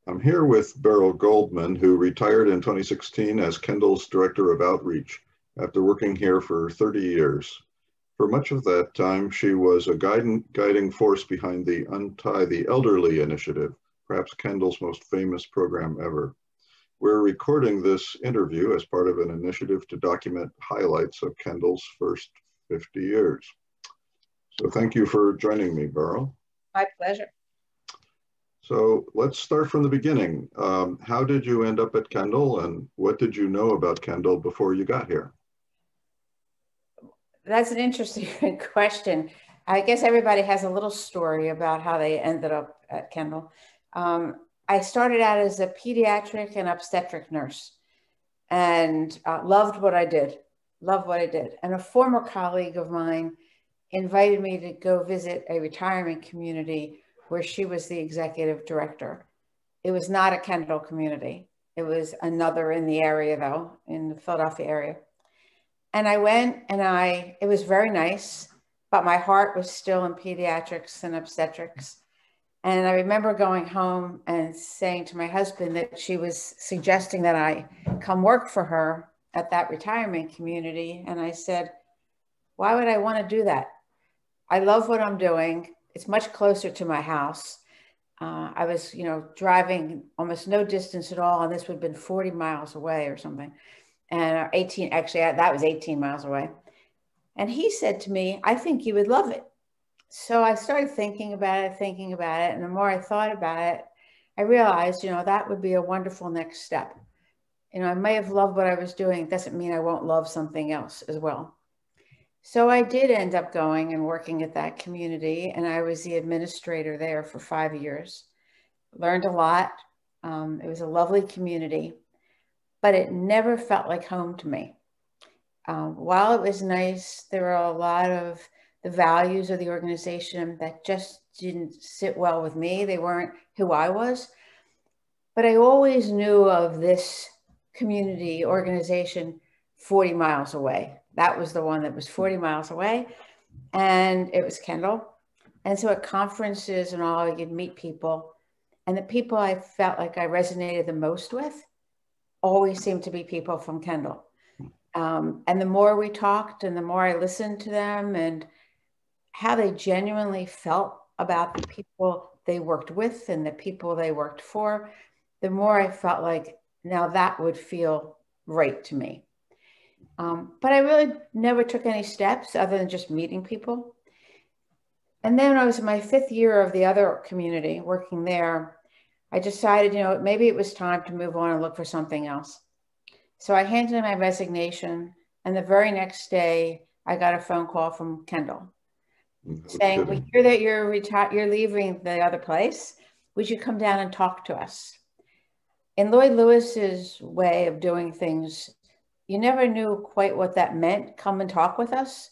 I'm here with Beryl Goldman, who retired in 2016 as Kendall's Director of Outreach after working here for 30 years. For much of that time, she was a guiding force behind the Untie the Elderly initiative, perhaps Kendall's most famous program ever. We're recording this interview as part of an initiative to document highlights of Kendall's first 50 years. So thank you for joining me, Beryl. My pleasure. So let's start from the beginning. How did you end up at Kendall, and what did you know about Kendall before you got here? That's an interesting question. I guess everybody has a little story about how they ended up at Kendall. I started out as a pediatric and obstetric nurse and loved what I did, And a former colleague of mine invited me to go visit a retirement community where she was the executive director. It was not a Kendall community. It was another in the area though, in the Philadelphia area. And I went and it was very nice, but my heart was still in pediatrics and obstetrics. And I remember going home and saying to my husband that she was suggesting that I come work for her at that retirement community. And I said, why would I want to do that? I love what I'm doing. It's much closer to my house. I was, driving almost no distance at all. And this would have been 40 miles away or something. And 18, actually, that was 18 miles away. And he said to me, I think you would love it. So I started thinking about it. And the more I thought about it, I realized, that would be a wonderful next step. I may have loved what I was doing. It doesn't mean I won't love something else as well. So I did end up going and working at that community, and I was the administrator there for 5 years. Learned a lot. It was a lovely community, but it never felt like home to me. While it was nice, there were a lot of the values of the organization that just didn't sit well with me. They weren't who I was. But I always knew of this community organization 40 miles away. That was the one that was 40 miles away, and it was Kendall. And so at conferences and all, you'd meet people, and the people I felt like I resonated the most with always seemed to be people from Kendall. And the more we talked and the more I listened to them and how they genuinely felt about the people they worked with and the people they worked for, the more I felt like now that would feel right to me. But I really never took any steps other than just meeting people. And then when I was in my 5th year of the other community working there, I decided, maybe it was time to move on and look for something else. So I handed in my resignation, and the very next day, I got a phone call from Kendall saying, we hear that you're leaving the other place. Would you come down and talk to us? In Lloyd Lewis's way of doing things, you never knew quite what that meant, come and talk with us.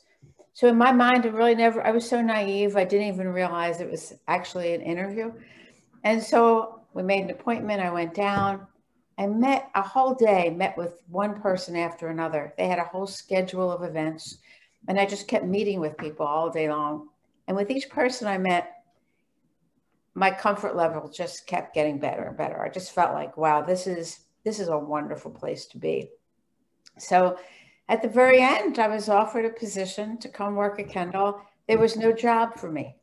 So in my mind, I was so naive, I didn't even realize it was actually an interview. And so we made an appointment, I went down, I met a whole day, met with one person after another. They had a whole schedule of events, and I just kept meeting with people all day long. And with each person I met, my comfort level just kept getting better and better. I just felt like, wow, this is a wonderful place to be. So at the very end, I was offered a position to come work at Kendall. There was no job for me.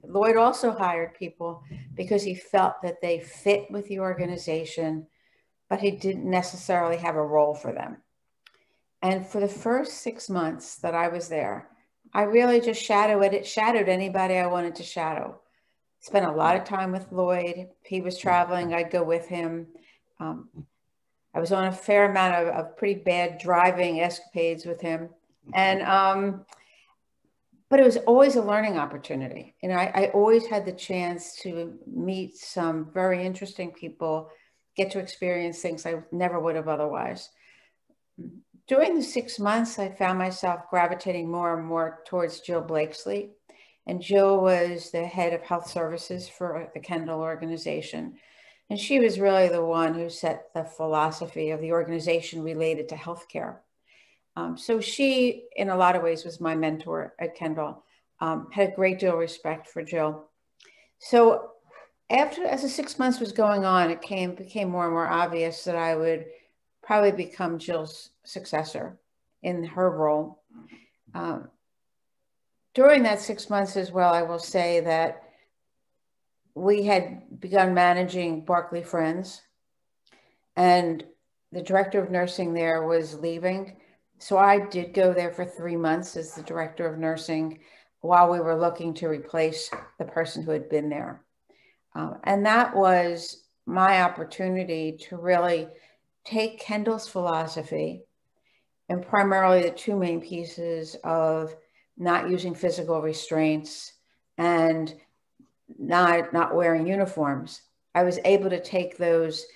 Lloyd also hired people because he felt that they fit with the organization, but he didn't necessarily have a role for them. And for the first 6 months that I was there, I really just shadowed anybody I wanted to shadow. Spent a lot of time with Lloyd. He was traveling, I'd go with him. I was on a fair amount of pretty bad driving escapades with him. And, but it was always a learning opportunity. I always had the chance to meet some very interesting people, get to experience things I never would have otherwise. During the 6 months, I found myself gravitating more and more towards Jill Blakesley. And Jill was the head of health services for the Kendall organization. And she was really the one who set the philosophy of the organization related to healthcare. So she, in a lot of ways, was my mentor at Kendall. Had a great deal of respect for Jill. So as the 6 months was going on, it became more and more obvious that I would probably become Jill's successor in her role. During that 6 months as well, I will say that we had begun managing Barclay Friends, and the director of nursing there was leaving. So I did go there for 3 months as the director of nursing while we were looking to replace the person who had been there. And that was my opportunity to really take Kendall's philosophy, and primarily the two main pieces of not using physical restraints and not wearing uniforms. I was able to take those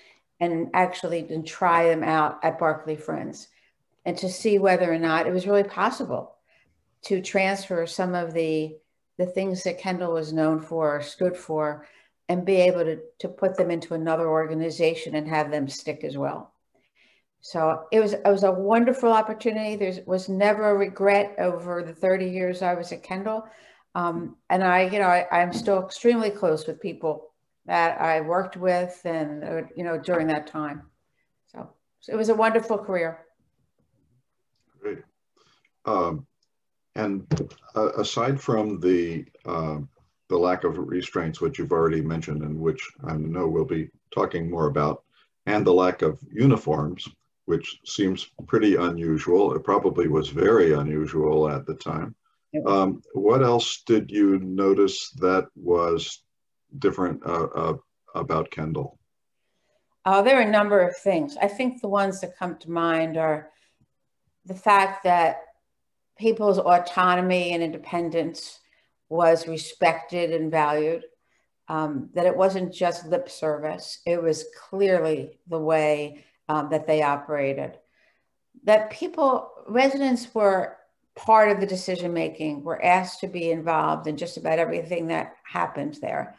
and actually try them out at Barclay Friends, and to see whether or not it was really possible to transfer some of the things that Kendall was known for or stood for, and be able to put them into another organization and have them stick as well. So it was a wonderful opportunity. There was never a regret over the 30 years I was at Kendall. And I'm still extremely close with people that I worked with and, during that time. So it was a wonderful career. Great. And aside from the lack of restraints, which you've already mentioned and which I know we'll be talking more about, and the lack of uniforms, which seems pretty unusual. It probably was very unusual at the time. What else did you notice that was different about Kendall? There are a number of things. I think the ones that come to mind are the fact that people's autonomy and independence was respected and valued, that it wasn't just lip service. It was clearly the way that they operated. That residents were part of the decision-making, were asked to be involved in just about everything that happened there.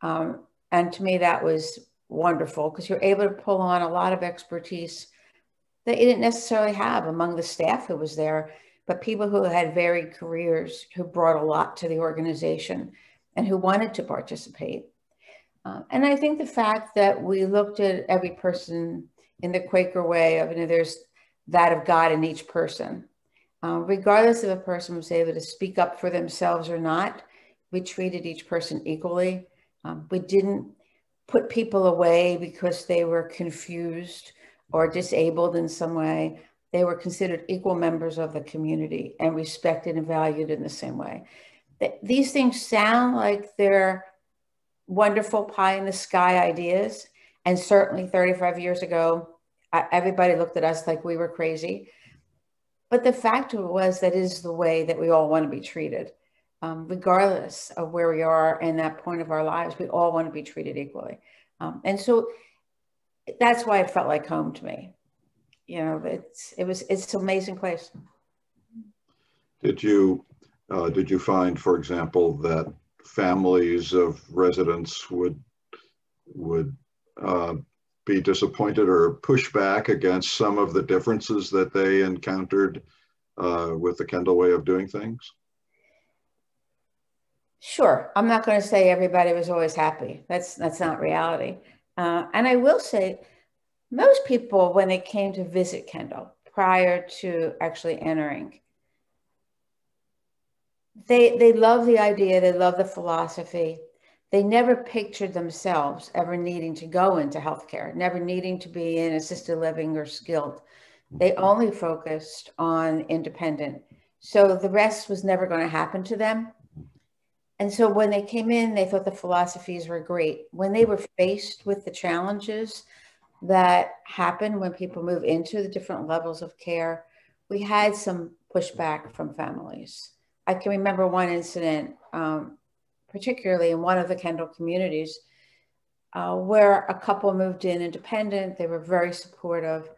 And to me, that was wonderful, because you're able to pull on a lot of expertise that you didn't necessarily have among the staff who was there, but people who had varied careers, who brought a lot to the organization and who wanted to participate. And I think the fact that we looked at every person in the Quaker way of, there's that of God in each person. Regardless if a person was able to speak up for themselves or not, we treated each person equally. We didn't put people away because they were confused or disabled in some way. They were considered equal members of the community and respected and valued in the same way. These things sound like they're wonderful pie in the sky ideas. And certainly 35 years ago, everybody looked at us like we were crazy. But the fact was that is the way that we all want to be treated. Regardless of where we are in that point of our lives, we all want to be treated equally. And so that's why it felt like home to me. It's an amazing place. Did you find, for example, that families of residents would be disappointed or push back against some of the differences that they encountered with the Kendall way of doing things? Sure. I'm not going to say everybody was always happy. That's not reality. And I will say, most people, when they came to visit Kendall prior to actually entering, they love the idea, they love the philosophy. They never pictured themselves ever needing to go into healthcare, never needing to be in assisted living or skilled. They only focused on independent. So the rest was never going to happen to them. And so when they came in, they thought the philosophies were great. When they were faced with the challenges that happen when people move into the different levels of care, we had some pushback from families. I can remember one incident, particularly in one of the Kendall communities, where a couple moved in independent. They were very supportive.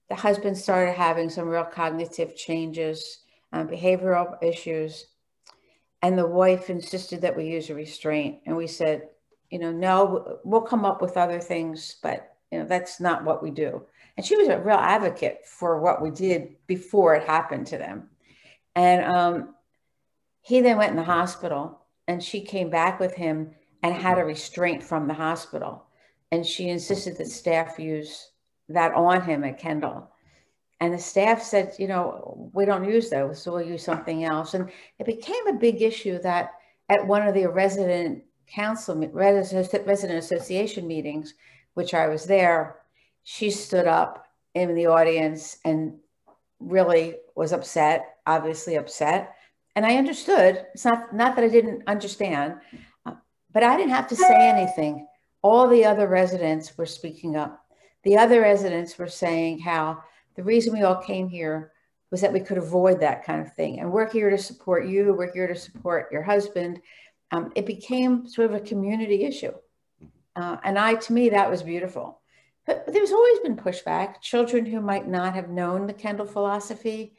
The husband started having some real cognitive changes, behavioral issues, and the wife insisted that we use a restraint. And we said, no, we'll come up with other things, but that's not what we do. And she was a real advocate for what we did before it happened to them. And he then went in the hospital, and she came back with him and had a restraint from the hospital. And she insisted that staff use that on him at Kendall. And the staff said, you know, we don't use those, so we'll use something else. And it became a big issue that at one of the resident association meetings, which I was there, she stood up in the audience and really was upset, obviously upset. And I understood. It's not that I didn't understand, but I didn't have to say anything. All the other residents were speaking up. The other residents were saying how the reason we all came here was that we could avoid that kind of thing. And we're here to support you. We're here to support your husband. It became sort of a community issue. And to me, that was beautiful. But there's always been pushback. Children who might not have known the Kendall philosophy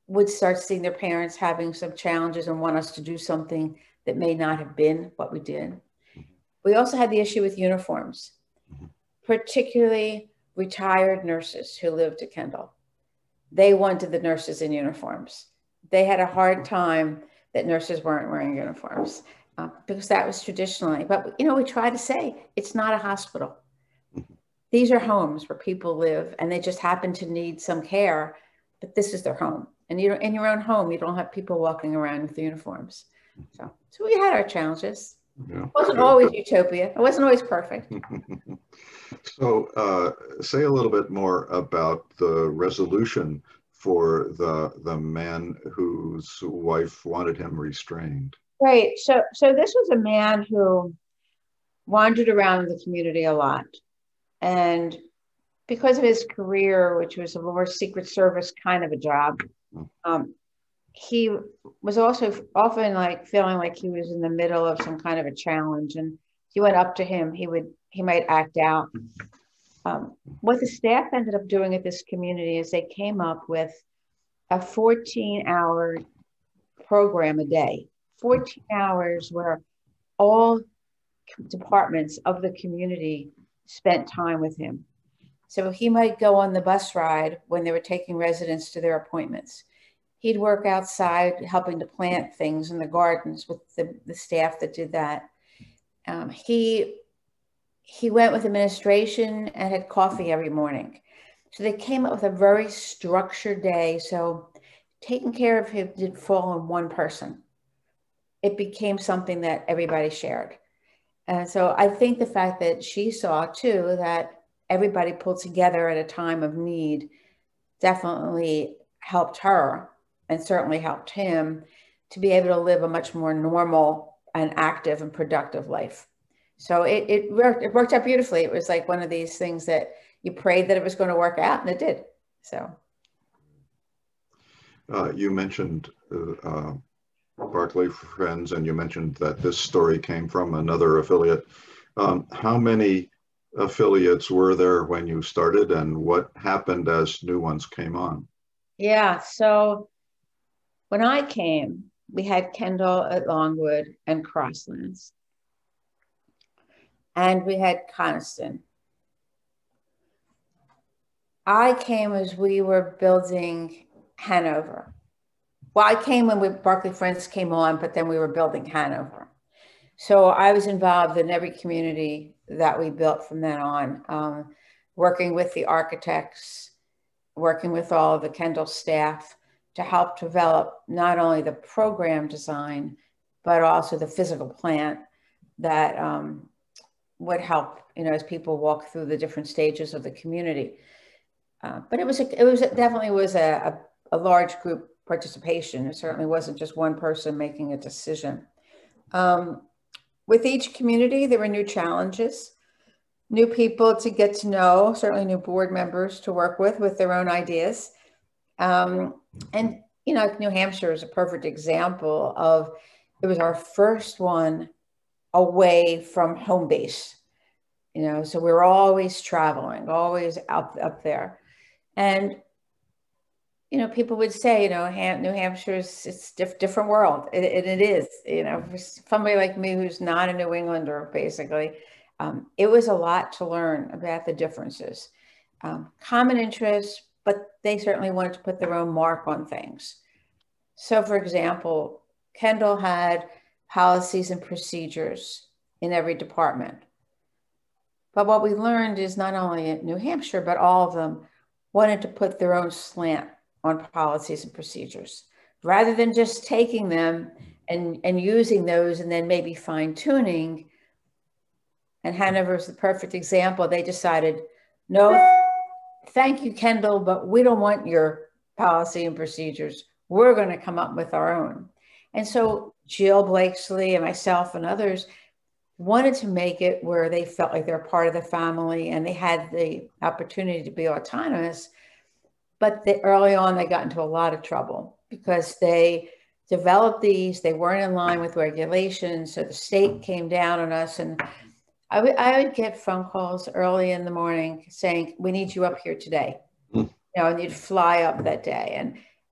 would start seeing their parents having some challenges and want us to do something that may not have been what we did. We also had the issue with uniforms, particularly retired nurses who lived at Kendall. They wanted the nurses in uniforms. They had a hard time that nurses weren't wearing uniforms because that was traditionally. But, you know, we try to say it's not a hospital. These are homes where people live and they just happen to need some care, but this is their home. And you know, in your own home, you don't have people walking around with uniforms. So we had our challenges. Yeah. It wasn't always utopia. It wasn't always perfect. So say a little bit more about the resolution for the man whose wife wanted him restrained. Right. So this was a man who wandered around the community a lot. And because of his career, which was a more Secret Service kind of a job, he was also often like feeling like he was in the middle of some kind of a challenge. And if you went up to him, he might act out. What the staff ended up doing at this community is they came up with a 14-hour program a day, 14 hours where all departments of the community spent time with him. So he might go on the bus ride when they were taking residents to their appointments. He'd work outside helping to plant things in the gardens with the staff that did that. He went with administration and had coffee every morning. So they came up with a very structured day. So taking care of him didn't fall on one person. It became something that everybody shared. And so I think the fact that she saw too that everybody pulled together at a time of need definitely helped her and certainly helped him to be able to live a much more normal and active and productive life. So it worked out beautifully. It was like one of these things that you prayed that it was going to work out, and it did. So you mentioned Barclay Friends, and you mentioned that this story came from another affiliate. How many affiliates were there when you started, and what happened as new ones came on? Yeah, so when I came, we had Kendall at Longwood and Crosslands. And we had Coniston. I came as we were building Hanover. Well, I came when Barclay Friends came on, but then we were building Hanover. So I was involved in every community that we built from then on, working with the architects, working with all of the Kendall staff to help develop not only the program design, but also the physical plant that would help, you know, as people walk through the different stages of the community. But it definitely was a large group participation. It certainly wasn't just one person making a decision. With each community, there were new challenges, new people to get to know, certainly new board members to work with their own ideas. And, you know, New Hampshire is a perfect example of, it was our first one away from home base, you know, so we were always traveling, always up there. And, you know, people would say, you know, New Hampshire it's different world. It is, you know, for somebody like me who's not a New Englander, basically, it was a lot to learn about the differences. Common interests, but they certainly wanted to put their own mark on things. So, for example, Kendall had policies and procedures in every department. But what we learned is not only in New Hampshire, but all of them wanted to put their own slant on policies and procedures, rather than just taking them and using those and then maybe fine tuning. And Hanover is the perfect example. They decided, no, thank you, Kendall, but we don't want your policy and procedures. We're going to come up with our own. And so Jill Blakesley and myself and others wanted to make it where they felt like they're part of the family and they had the opportunity to be autonomous. But early on, they got into a lot of trouble because they developed these, they weren't in line with regulations. So the state came down on us, and I would get phone calls early in the morning saying, we need you up here today. And you'd fly up that day.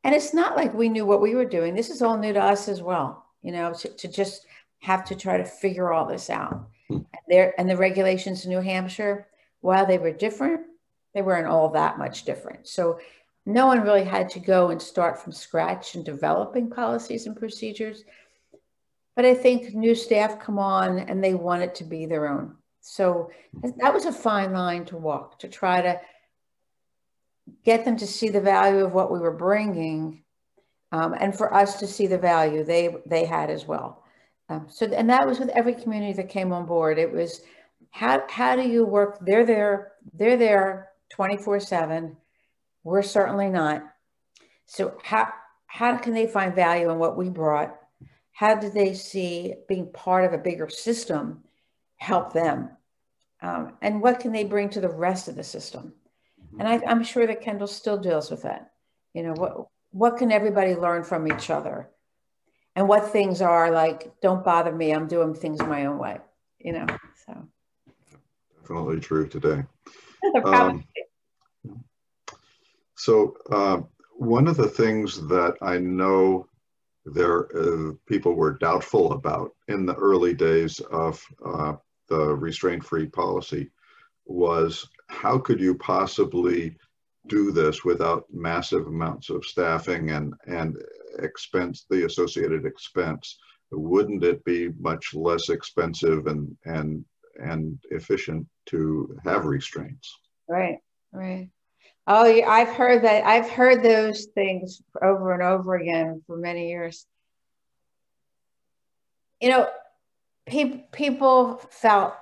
And it's not like we knew what we were doing. This is all new to us as well, to just have to try to figure all this out. And the regulations in New Hampshire, while they were different, they weren't all that much different. So no one really had to go and start from scratch in developing policies and procedures. But I think new staff come on and they want it to be their own. So that was a fine line to walk, to try to get them to see the value of what we were bringing, and for us to see the value they had as well. And that was with every community that came on board. It was, how do you work? They're there 24/7. We're certainly not. So how can they find value in what we brought? How did they see being part of a bigger system help them? And what can they bring to the rest of the system? And I'm sure that Kendall still deals with that. What can everybody learn from each other? And what things are like, don't bother me, I'm doing things my own way, so. Definitely true today. One of the things that I know people were doubtful about in the early days of the restraint-free policy was, how could you possibly do this without massive amounts of staffing and expense, the associated expense? Wouldn't it be much less expensive and efficient to have restraints? Right. Oh, yeah, I've heard that. I've heard those things over and over again for many years. People felt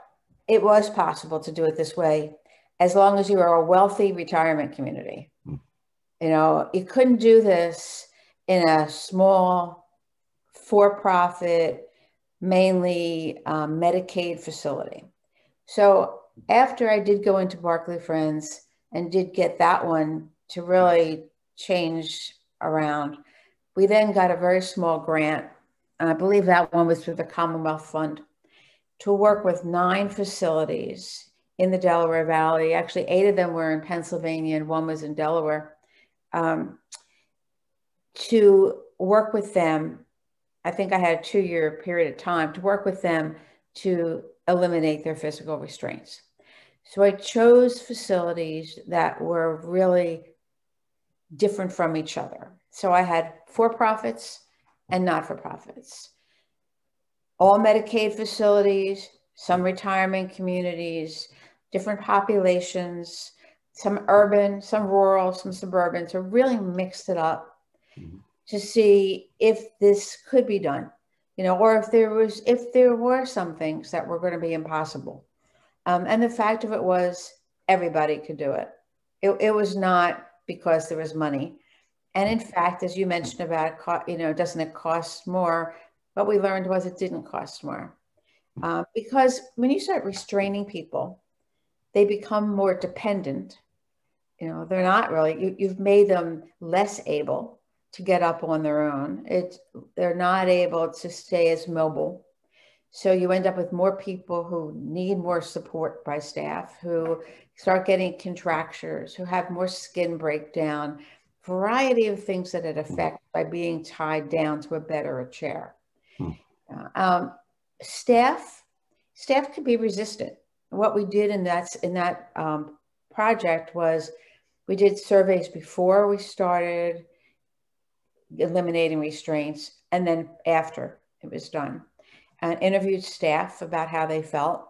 it was possible to do it this way as long as you were a wealthy retirement community. You couldn't do this in a small, for-profit, mainly Medicaid facility. So after I did go into Barclay Friends and did get that one to really change around, we then got a very small grant, and I believe that one was through the Commonwealth Fund, to work with 9 facilities in the Delaware Valley. Actually, 8 of them were in Pennsylvania and 1 was in Delaware. To work with them, I think I had a 2-year period of time to work with them to eliminate their physical restraints. So I chose facilities that were really different from each other. So I had for-profits and not-for-profits, all Medicaid facilities, some retirement communities, different populations, some urban, some rural, some suburban, to really mix it up to see if this could be done, or if there were some things that were going to be impossible. And the fact of it was, everybody could do it. It was not because there was money. And in fact, as you mentioned about, doesn't it cost more? What we learned was it didn't cost more. Because when you start restraining people, they become more dependent. They're not really, you've made them less able to get up on their own. They're not able to stay as mobile. So you end up with more people who need more support by staff, who start getting contractures, who have more skin breakdown, variety of things that it affects by being tied down to a bed or a chair. Staff could be resistant. What we did in that project was we did surveys before we started eliminating restraints and then after it was done. and interviewed staff about how they felt.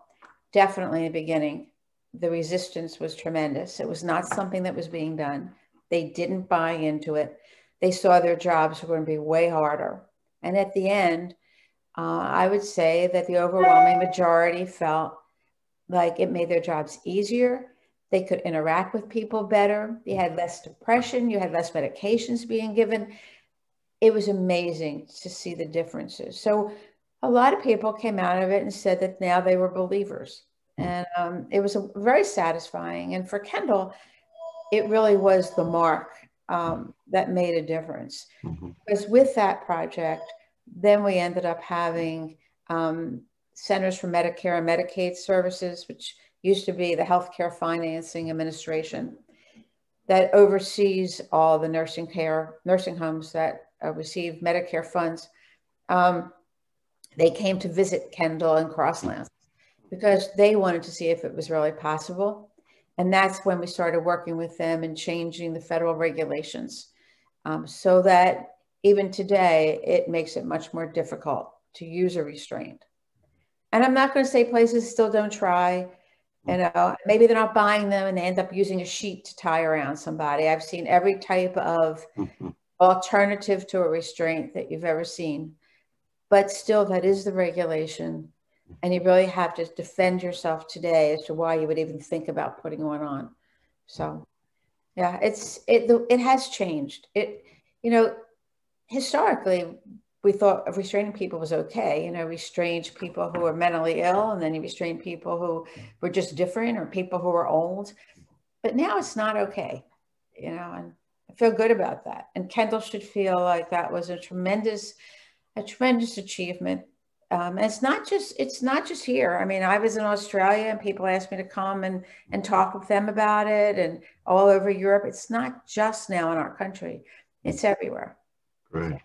Definitely in the beginning, the resistance was tremendous. It was not something that was being done. They didn't buy into it. They saw their jobs were going to be way harder. And at the end, I would say that the overwhelming majority felt like it made their jobs easier. They could interact with people better. You had less depression. You had less medications being given. It was amazing to see the differences. So a lot of people came out of it and said that now they were believers. And it was very satisfying. And for Kendall, it really was the mark that made a difference. Because with that project, then we ended up having Centers for Medicare and Medicaid Services, which used to be the Healthcare Financing Administration, that oversees all the nursing homes that receive Medicare funds. They came to visit Kendall and Crosslands because they wanted to see if it was really possible. And that's when we started working with them and changing the federal regulations so that even today, it makes it much more difficult to use a restraint. And I'm not going to say places still don't try, you know, maybe they're not buying them and they end up using a sheet to tie around somebody. I've seen every type of alternative to a restraint that you've ever seen. But still, that is the regulation. And you really have to defend yourself today as to why you would even think about putting one on. So, yeah, it has changed. You know, historically, we thought of restraining people was okay. You know, restrained people who were mentally ill, and then you restrained people who were just different or people who were old. But now it's not okay, you know, and I feel good about that. And Kendall should feel like that was a tremendous achievement. And it's not just here. I mean, I was in Australia and people asked me to come and talk with them about it, and all over Europe. It's not just now in our country. It's everywhere. Right.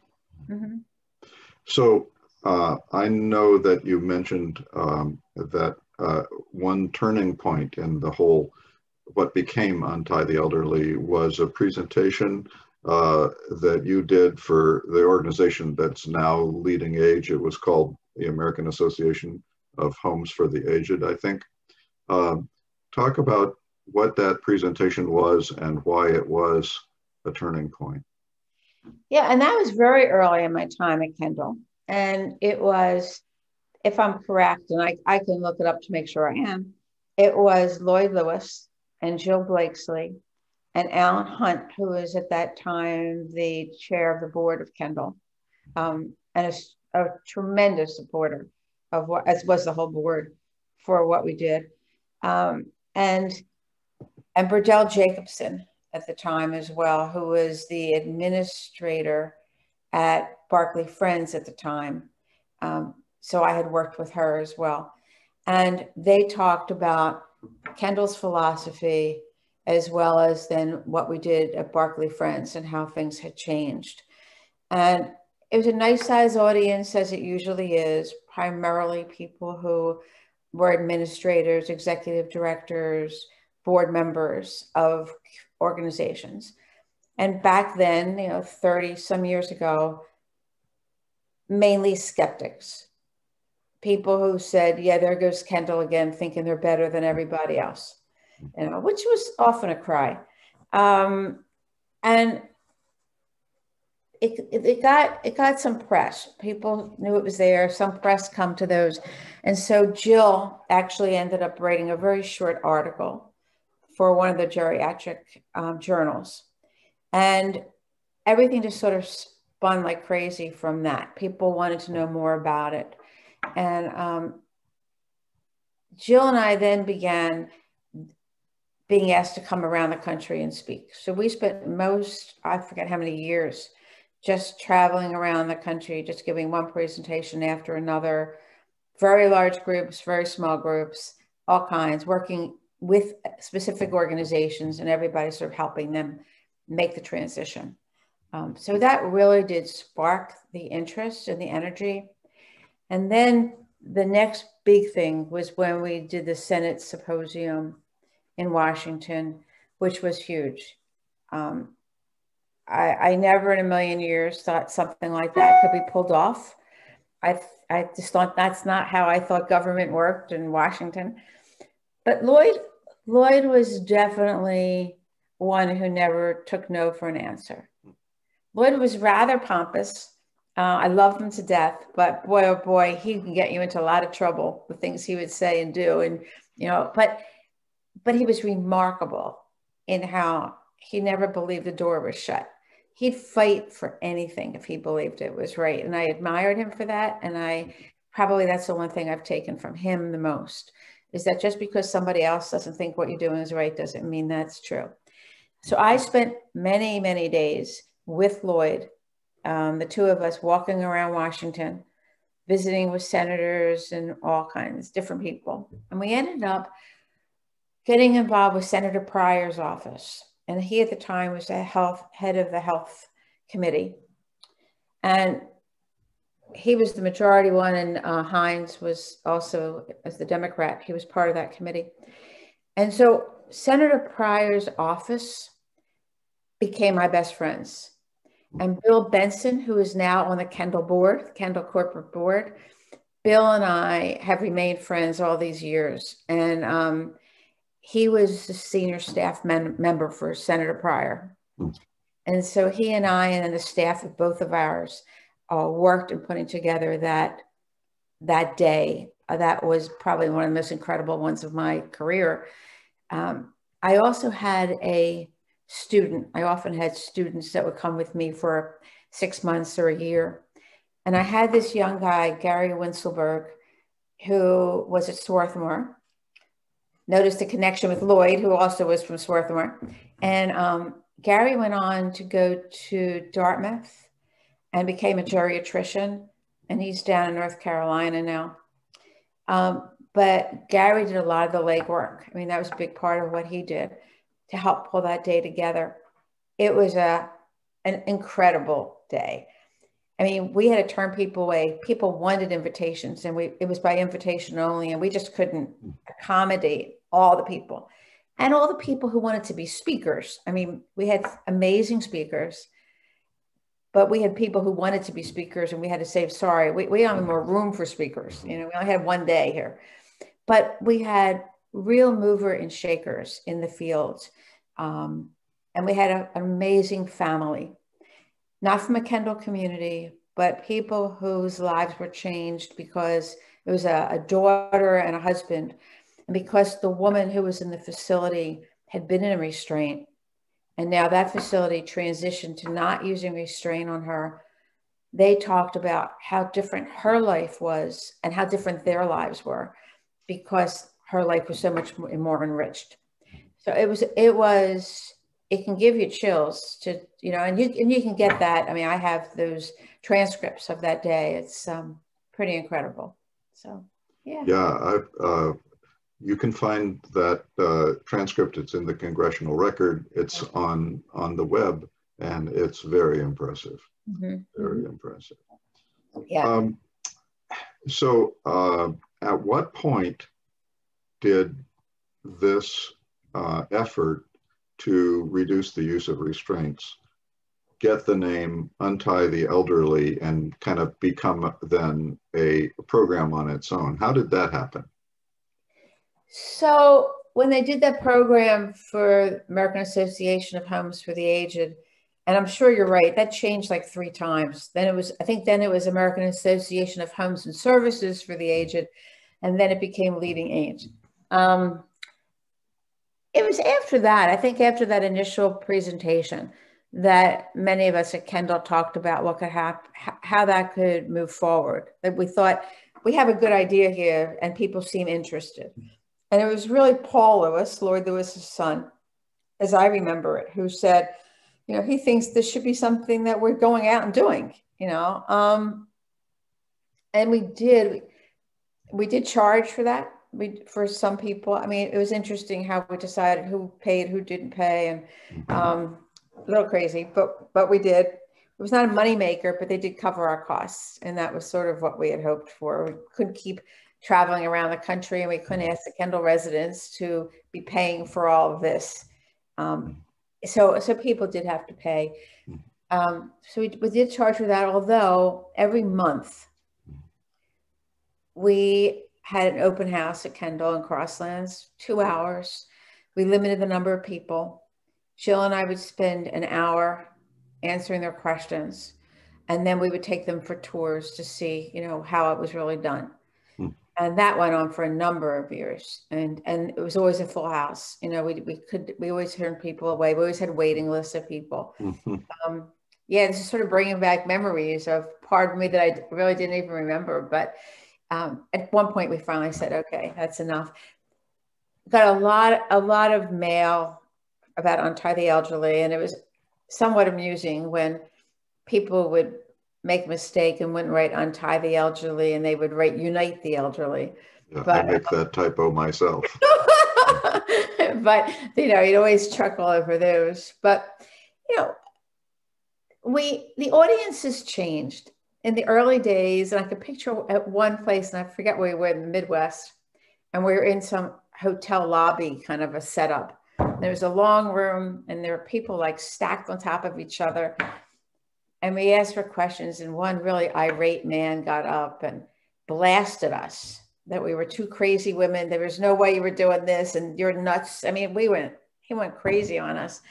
So I know that you mentioned that one turning point in the whole, what became Untie the Elderly, was a presentation that you did for the organization that's now Leading Age. It was called the American Association of Homes for the Aged, I think. Talk about what that presentation was and why it was a turning point. Yeah, and that was very early in my time at Kendall. And it was, if I'm correct, and I can look it up to make sure I am, it was Lloyd Lewis and Jill Blakesley and Alan Hunt, who was at that time the chair of the board of Kendall, and a tremendous supporter of what, as was the whole board, for what we did. And Burdell Jacobson at the time as well, who was the administrator at Barclay Friends at the time. So I had worked with her as well. And they talked about Kendall's philosophy, as well as then what we did at Barclay Friends and how things had changed. And it was a nice sized audience, as it usually is, primarily people who were administrators, executive directors, board members of organizations. And back then, you know, 30 some years ago, mainly skeptics, people who said, yeah, there goes Kendall again, thinking they're better than everybody else, you know, which was often a cry. And it got some press. People knew it was there. Some press come to those. And so Jill actually ended up writing a very short article for one of the geriatric journals. And everything just sort of spun like crazy from that. People wanted to know more about it. And Jill and I then began being asked to come around the country and speak. So we spent I forget how many years, just traveling around the country, just giving one presentation after another, very large groups, very small groups, all kinds, working with specific organizations and everybody sort of helping them make the transition. So that really did spark the interest and the energy. And then the next big thing was when we did the Senate Symposium in Washington, which was huge. I never in a million years thought something like that could be pulled off. I I just thought that's not how I thought government worked in Washington. But Lloyd was definitely one who never took no for an answer. Lloyd was rather pompous. I loved him to death, but boy, oh boy, he can get you into a lot of trouble, the things he would say and do. And, you know, but he was remarkable in how he never believed the door was shut. He'd fight for anything if he believed it was right. And I admired him for that. And probably that's the one thing I've taken from him the most, is that just because somebody else doesn't think what you're doing is right doesn't mean that's true. So I spent many, many days with Lloyd, the two of us walking around Washington, visiting with senators and all kinds, different people. And we ended up getting involved with Senator Pryor's office. And he at the time was the head of the health committee. And he was the majority one, and Hines was also, as the Democrat, he was part of that committee. And so Senator Pryor's office became my best friends. And Bill Benson, who is now on the Kendall board, Kendall corporate board, Bill and I have remained friends all these years. And he was the senior staff member for Senator Pryor. And so he and I and the staff of both of ours worked in putting together that day. That was probably one of the most incredible ones of my career. I also had a student. I often had students that would come with me for 6 months or a year. And I had this young guy, Gary Winselberg, who was at Swarthmore. Noticed the connection with Lloyd, who also was from Swarthmore. And Gary went on to go to Dartmouth and became a geriatrician. And he's down in North Carolina now. But Gary did a lot of the legwork. I mean, that was a big part of what he did to help pull that day together. It was an incredible day. I mean, we had to turn people away. People wanted invitations, and it was by invitation only, and we just couldn't accommodate all the people. And all the people who wanted to be speakers. I mean, we had amazing speakers, but we had people who wanted to be speakers, and we had to say, sorry, we don't have more room for speakers. You know, we only had one day here. But we had real mover and shakers in the field. And we had an amazing family, not from a Kendall community, but people whose lives were changed because it was a daughter and a husband. And because the woman who was in the facility had been in a restraint, and now that facility transitioned to not using restraint on her, they talked about how different her life was and how different their lives were because her life was so much more enriched. So it can give you chills to, you know, and you can get that. I mean, I have those transcripts of that day. It's pretty incredible. So, yeah. Yeah, you can find that transcript. It's in the Congressional Record. It's on the web, and it's very impressive. Very impressive. Yeah. So at what point did this effort to reduce the use of restraints get the name Untie the Elderly and kind of become then a program on its own? How did that happen? So when they did that program for American Association of Homes for the Aged, and I'm sure you're right, that changed like 3 times. Then it was American Association of Homes and Services for the Aged, and then it became Leading Age. It was after that, I think after that initial presentation, that many of us at Kendall talked about what could happen, how that could move forward. That we thought, we have a good idea here and people seem interested. And it was really Paul Lewis, Lloyd Lewis's son, as I remember it, who said, you know, he thinks this should be something that we're going out and doing, you know. And we did charge for that. For some people, I mean, it was interesting how we decided who paid, who didn't pay, and a little crazy, but we did. It was not a moneymaker, but they did cover our costs, and that was sort of what we had hoped for. We couldn't keep traveling around the country, and we couldn't ask the Kendall residents to be paying for all of this. So people did have to pay. So we did charge for that, although every month we had an open house at Kendall and Crosslands, 2 hours. We limited the number of people. Jill and I would spend an hour answering their questions, and then we would take them for tours to see, you know, how it was really done. And that went on for a number of years, and it was always a full house. You know, we always turned people away. We always had waiting lists of people. Yeah, this is sort of bringing back memories of part of me that I really didn't even remember. But at one point, we finally said, "Okay, that's enough." Got a lot of mail about Untie the Elderly, and it was somewhat amusing when people would make a mistake and wouldn't write Untie the Elderly, and they would write Unite the Elderly. Yeah, but I make that typo myself. But you know, you'd always chuckle over those. But you know, the audience has changed. In the early days, and I could picture at one place, and I forget where we were in the Midwest, and we were in some hotel lobby kind of a setup. There was a long room, and there were people like stacked on top of each other. And we asked for questions, and one really irate man got up and blasted us that we were two crazy women. There was no way you were doing this, and you're nuts. I mean, he went crazy on us.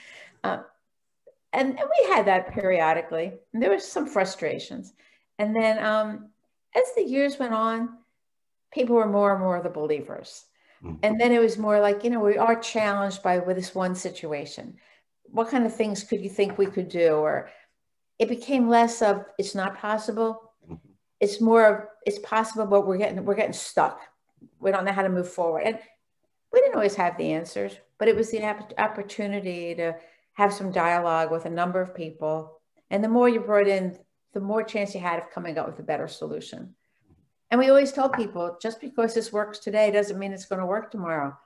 And we had that periodically. And there was some frustrations. And then as the years went on, people were more and more the believers. And then it was more like, you know, we are challenged with this one situation. What kind of things could you think we could do? Or it became less of it's not possible. It's more of it's possible, but we're getting stuck. We don't know how to move forward. And we didn't always have the answers, but it was the opportunity to have some dialogue with a number of people. And the more you brought in, the more chance you had of coming up with a better solution. And we always told people, just because this works today doesn't mean it's going to work tomorrow.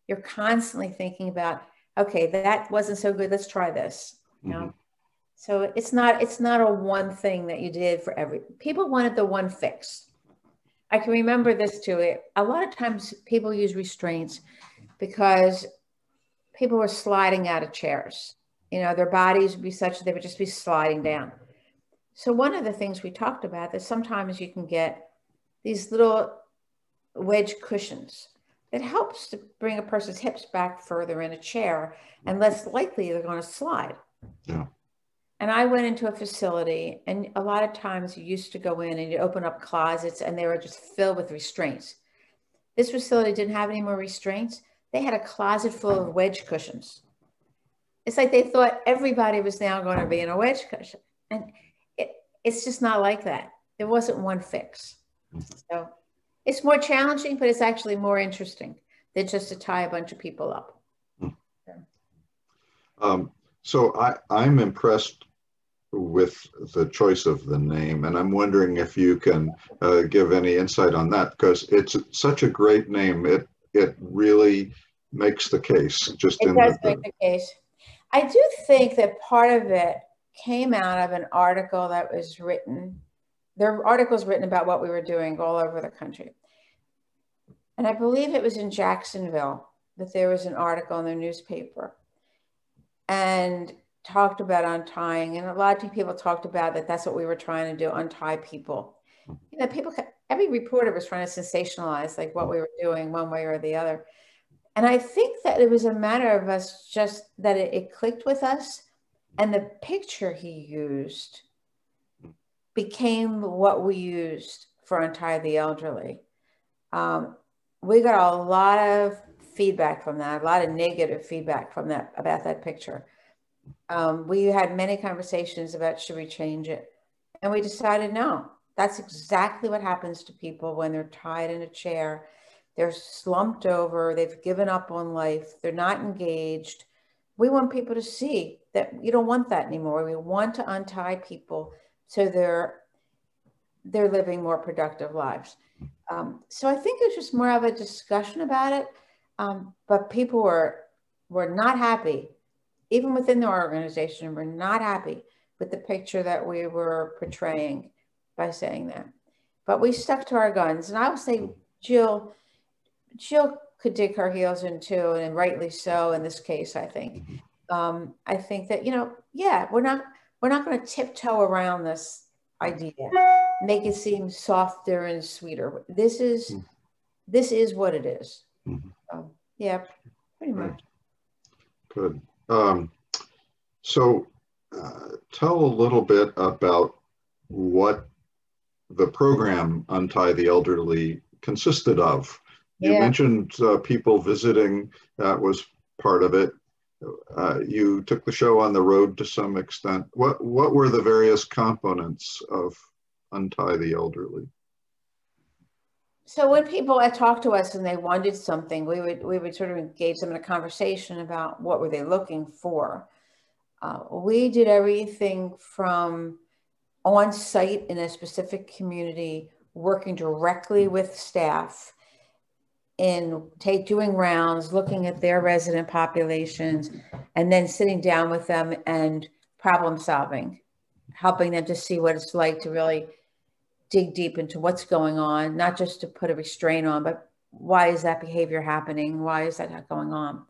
You're constantly thinking about, okay, that wasn't so good. Let's try this. You know? So it's not a one thing that you did for people wanted the one fix. I can remember this too. A lot of times people use restraints because people were sliding out of chairs. You know, their bodies would be such that they would just be sliding down. So one of the things we talked about is sometimes you can get these little wedge cushions that helps to bring a person's hips back further in a chair and less likely they're going to slide. Yeah. And I went into a facility, and a lot of times you used to go in and you open up closets and they were just filled with restraints. This facility didn't have any more restraints. They had a closet full of wedge cushions. It's like they thought everybody was now going to be in a wedge cushion. And it's just not like that. There wasn't one fix. So it's more challenging, but it's actually more interesting than just to tie a bunch of people up. So I'm impressed with the choice of the name, and I'm wondering if you can give any insight on that, because it's such a great name. It really makes the case. Just it does make the case. I do think that part of it came out of an article that was written. There are articles written about what we were doing all over the country. And I believe it was in Jacksonville that there was an article in the newspaper and talked about untying. And a lot of people talked about that that's what we were trying to do, untie people. You know, every reporter was trying to sensationalize like what we were doing one way or the other. And I think that it was a matter of us just that it clicked with us, and the picture he used became what we used for Untie the Elderly. We got a lot of feedback from that, a lot of negative feedback from that, about that picture. We had many conversations about should we change it? And we decided no, that's exactly what happens to people when they're tied in a chair. They're slumped over, they've given up on life, they're not engaged. We want people to see that you don't want that anymore. We want to untie people so they're living more productive lives. So I think it's just more of a discussion about it, but people were not happy, even within the organization, were not happy with the picture that we were portraying by saying that. But we stuck to our guns, and I would say Jill could dig her heels in too, and rightly so in this case, I think. I think that, you know, yeah, we're not going to tiptoe around this idea. make it seem softer and sweeter. This is what it is. Mm-hmm. So, yeah, pretty much. Good. So tell a little bit about what the program Untie the Elderly consisted of. You mentioned people visiting, that was part of it. You took the show on the road to some extent. What were the various components of Untie the Elderly? So when people talk to us and they wanted something, we would sort of engage them in a conversation about what were they looking for. We did everything from on site in a specific community, working directly with staff in doing rounds, looking at their resident populations, and then sitting down with them and problem solving, helping them to see what it's like to really dig deep into what's going on, not just to put a restraint on, but why is that behavior happening? Why is that going on?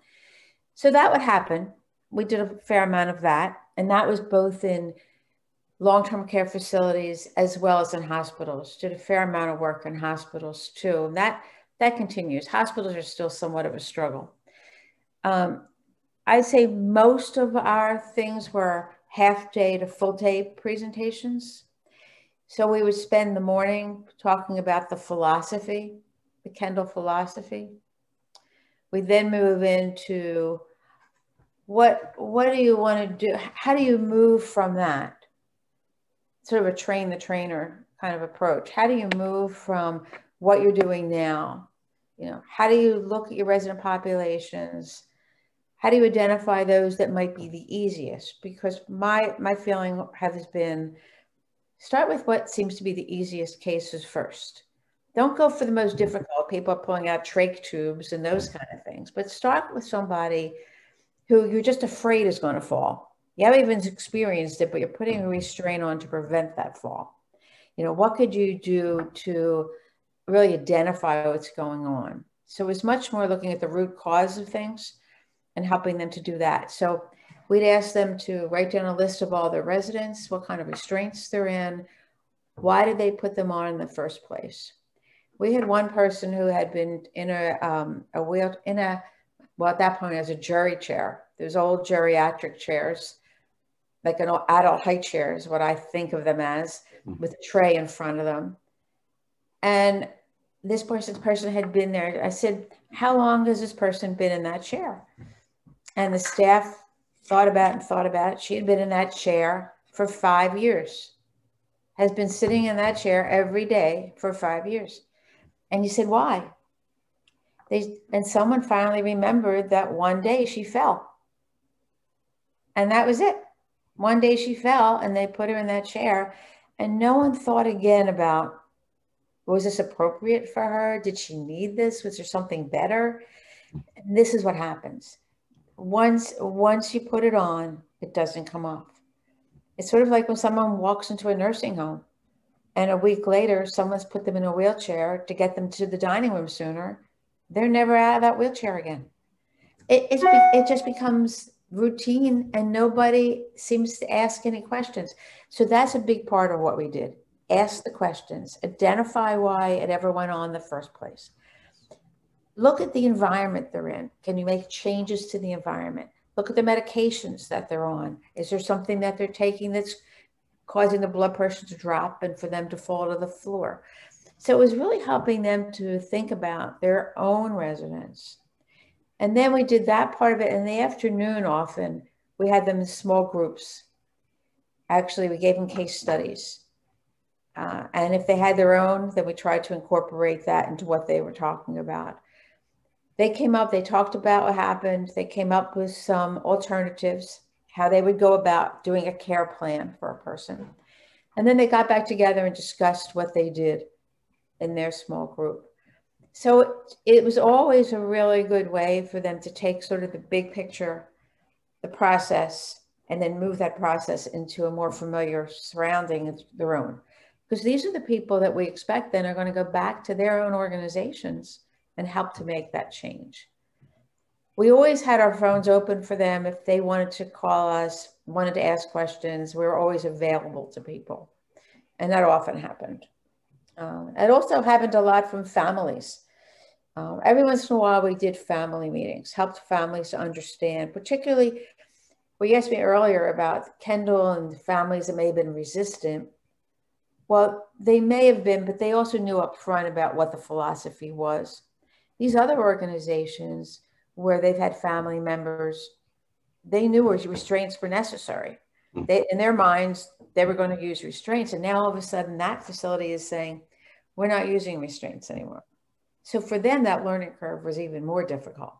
So that would happen. We did a fair amount of that. And that was both in long-term care facilities as well as in hospitals. Did a fair amount of work in hospitals too. And that continues. Hospitals are still somewhat of a struggle. I'd say most of our things were half-day to full-day presentations. So we would spend the morning talking about the philosophy, the Kendall philosophy. We then move into what do you want to do? How do you move from that? Sort of a train the trainer kind of approach. How do you move from what you're doing now? You know, how do you look at your resident populations? How do you identify those that might be the easiest? Because my feeling has been, start with what seems to be the easiest cases first. Don't go for the most difficult. People are pulling out trach tubes and those kind of things, but start with somebody who you're just afraid is going to fall. You haven't even experienced it, but you're putting a restraint on to prevent that fall. You know, what could you do to really identify what's going on? So it's much more looking at the root cause of things and helping them to do that. So we'd ask them to write down a list of all their residents, what kind of restraints they're in, why did they put them on in the first place? We had one person who had been in well, at that point, it was a jury chair. There's old geriatric chairs, like an adult high chair is what I think of them as, with a tray in front of them. And this person had been there. I said, how long has this person been in that chair? And the staff thought about it. She had been in that chair for 5 years, has been sitting in that chair every day for 5 years. And you said, why? And someone finally remembered that one day she fell. And that was it. One day she fell and they put her in that chair. And no one thought again about, was this appropriate for her? Did she need this? Was there something better? And this is what happens. Once you put it on, it doesn't come off. It's sort of like when someone walks into a nursing home and a week later, someone's put them in a wheelchair to get them to the dining room sooner. They're never out of that wheelchair again. It just becomes routine and nobody seems to ask any questions. So that's a big part of what we did. Ask the questions, identify why it ever went on in the first place. Look at the environment they're in. Can you make changes to the environment? Look at the medications that they're on. Is there something that they're taking that's causing the blood pressure to drop and for them to fall to the floor? So it was really helping them to think about their own residents. And then we did that part of it. In the afternoon, often, we had them in small groups. Actually, we gave them case studies. And if they had their own, then we tried to incorporate that into what they were talking about. They came up, they talked about what happened. They came up with some alternatives, how they would go about doing a care plan for a person. And then they got back together and discussed what they did in their small group. So it was always a really good way for them to take sort of the big picture, the process, and then move that process into a more familiar surrounding of their own. Because these are the people that we expect then are going to go back to their own organizations and help to make that change. We always had our phones open for them. If they wanted to call us, wanted to ask questions, we were always available to people. And that often happened. It also happened a lot from families. Every once in a while, we did family meetings, helped families to understand, particularly, well, you asked me earlier about Kendall and families that may have been resistant. Well, they may have been, but they also knew up front about what the philosophy was. These other organizations where they've had family members, they knew restraints were necessary. In their minds, they were going to use restraints. And now all of a sudden that facility is saying, we're not using restraints anymore. So for them, that learning curve was even more difficult.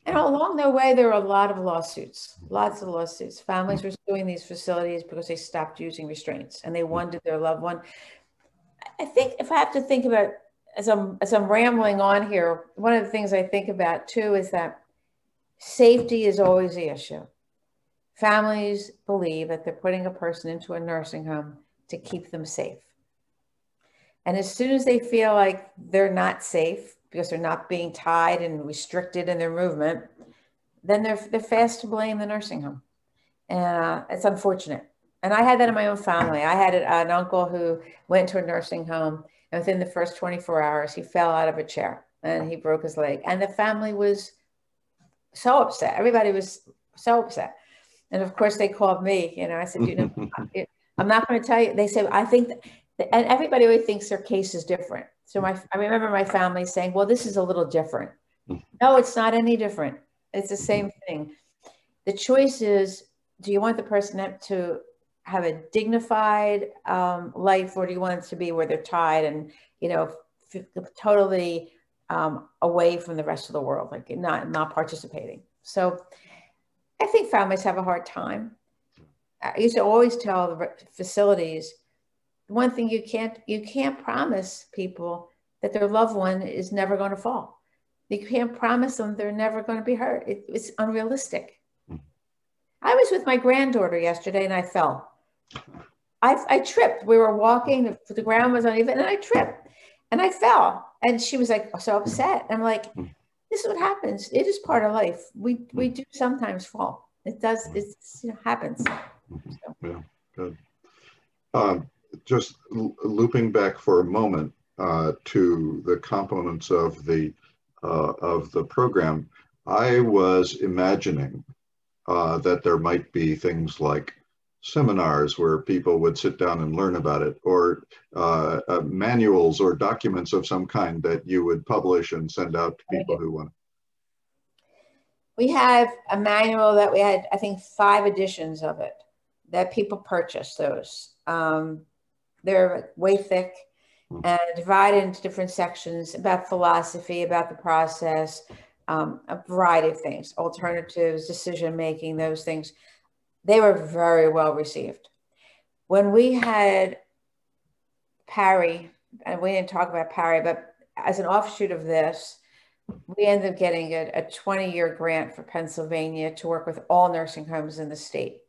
And along their way, there were a lot of lawsuits, lots of lawsuits. Families were suing these facilities because they stopped using restraints and they wanted their loved one. I think if I have to think about, as I'm rambling on here, one of the things I think about too is that safety is always the issue. Families believe that they're putting a person into a nursing home to keep them safe. And as soon as they feel like they're not safe because they're not being tied and restricted in their movement, then they're fast to blame the nursing home. And it's unfortunate. And I had that in my own family. I had an uncle who went to a nursing home, and within the first 24 hours, he fell out of a chair and he broke his leg. And the family was so upset. Everybody was so upset. And of course, they called me. I said, I'm not going to tell you. They said, I think and everybody always thinks their case is different. So I remember my family saying, well, this is a little different. No, it's not any different. It's the same thing. The choice is, do you want the person to have a dignified life, or do you want it to be where they're tied and, totally away from the rest of the world, like not participating? So I think families have a hard time. I used to always tell the facilities, one thing you can't promise people that their loved one is never going to fall. You can't promise them they're never going to be hurt. It's unrealistic. I was with my granddaughter yesterday and I fell. I tripped. We were walking, the ground was uneven, and I tripped and I fell. And she was like so upset. I'm like, this is what happens. It is part of life. We do sometimes fall. It does. It happens. So. Yeah, good. Just looping back for a moment to the components of the program, I was imagining that there might be things like seminars where people would sit down and learn about it, or manuals or documents of some kind that you would publish and send out to people who want. We have a manual that we had, I think, 5 editions of it that people purchase those. They're way thick and divided into different sections about philosophy, about the process, a variety of things, alternatives, decision-making, those things. They were very well received. When we had Parry, and we didn't talk about Parry, but as an offshoot of this, we ended up getting a 20-year grant for Pennsylvania to work with all nursing homes in the state.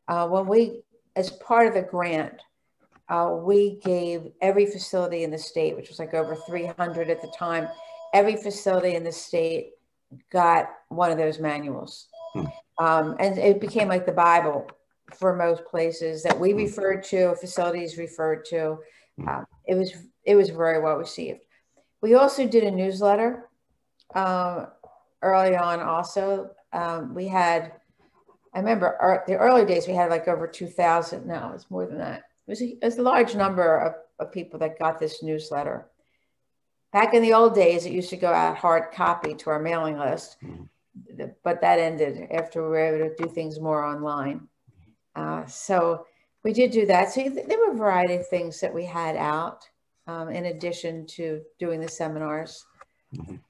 As part of the grant, we gave every facility in the state, which was like over 300 at the time, every facility in the state got one of those manuals. And it became like the Bible for most places that we referred to, facilities referred to. It was very well received. We also did a newsletter early on also. We had, I remember the early days, we had like over 2,000. No, it's more than that. It was a large number of people that got this newsletter. Back in the old days, it used to go out hard copy to our mailing list, but that ended after we were able to do things more online. So we did do that. So there were a variety of things that we had out in addition to doing the seminars.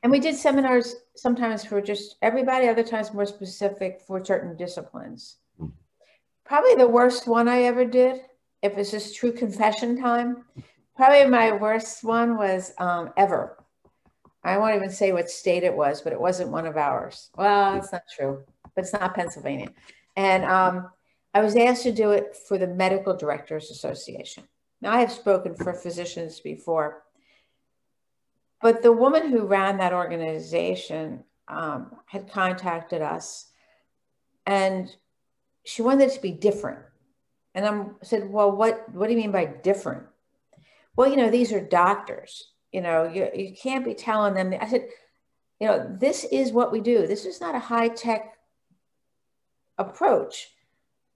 And we did seminars sometimes for just everybody, other times more specific for certain disciplines. Probably the worst one I ever did, if it's just true confession time, probably my worst one was ever. I won't even say what state it was, but it wasn't one of ours. Well, that's not true, but it's not Pennsylvania. And I was asked to do it for the Medical Directors Association. Now, I have spoken for physicians before, but the woman who ran that organization had contacted us, and she wanted it to be different. And I said, well, what do you mean by different? Well, you know, these are doctors. You know, you can't be telling them. I said, you know, this is what we do. This is not a high-tech approach.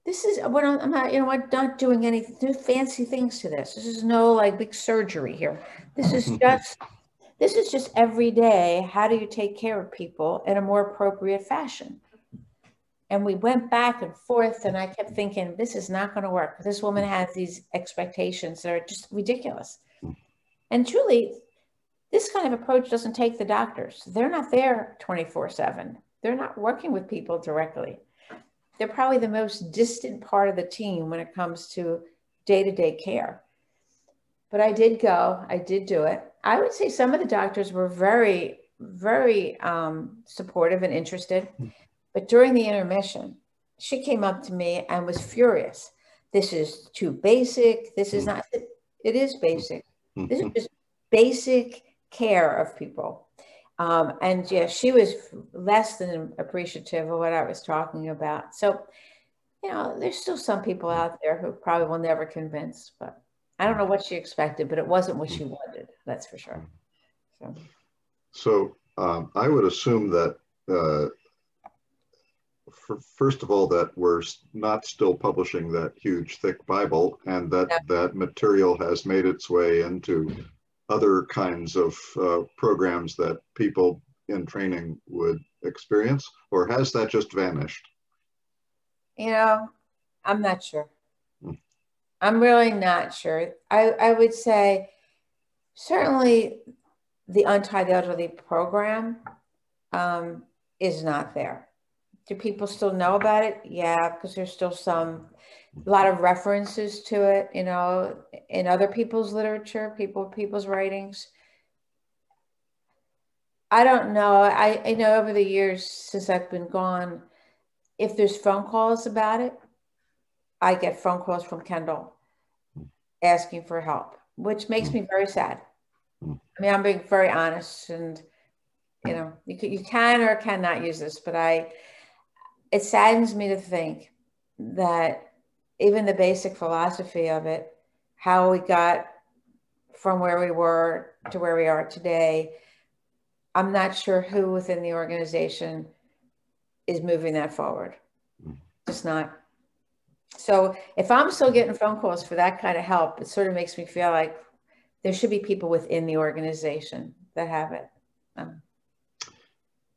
This is what I'm not, you know, I'm not doing any fancy things to this. This is no like big surgery here. This is just every day. How do you take care of people in a more appropriate fashion? And we went back and forth, and I kept thinking, this is not going to work. This woman has these expectations that are just ridiculous. And truly, this kind of approach doesn't take the doctors. They're not there 24/7. They're not working with people directly. They're probably the most distant part of the team when it comes to day-to-day care. But I did go, I did do it. I would say some of the doctors were very, very supportive and interested. But during the intermission, she came up to me and was furious. This is too basic. This is not, it is basic. This is just basic care of people. And yeah, she was less than appreciative of what I was talking about. So, you know, there's still some people out there who probably will never convince, but I don't know what she expected, but it wasn't what she wanted. That's for sure. So I would assume that, first of all, that we're not still publishing that huge, thick Bible, and that that material has made its way into other kinds of programs that people in training would experience, or has that just vanished? You know, I'm not sure. I'm really not sure. I would say certainly the Untied Elderly program is not there. Do people still know about it? Yeah, because there's still a lot of references to it, you know, in other people's literature, people's writings. I don't know. I know over the years since I've been gone, if there's phone calls about it, I get phone calls from Kendall asking for help, which makes me very sad. I mean, I'm being very honest, and you know, you can or cannot use this, but it saddens me to think that even the basic philosophy of it, how we got from where we were to where we are today, I'm not sure who within the organization is moving that forward. Just not. So if I'm still getting phone calls for that kind of help, it sort of makes me feel like there should be people within the organization that have it.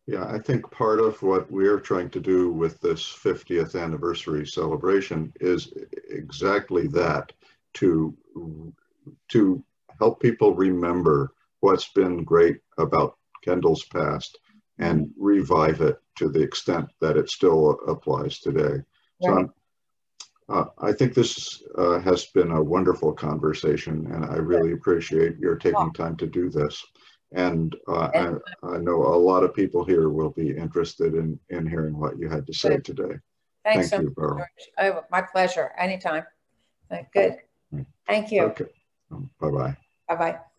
Yeah, I think part of what we're trying to do with this 50th anniversary celebration is exactly that, to help people remember what's been great about Kendall's past and revive it to the extent that it still applies today. Right. So I think this has been a wonderful conversation, and I really appreciate your taking time to do this. And I know a lot of people here will be interested in hearing what you had to say today. Thanks Thank so you, Beryl. Oh, my pleasure. Anytime. Good. Thank you. Okay. Bye-bye. Bye-bye.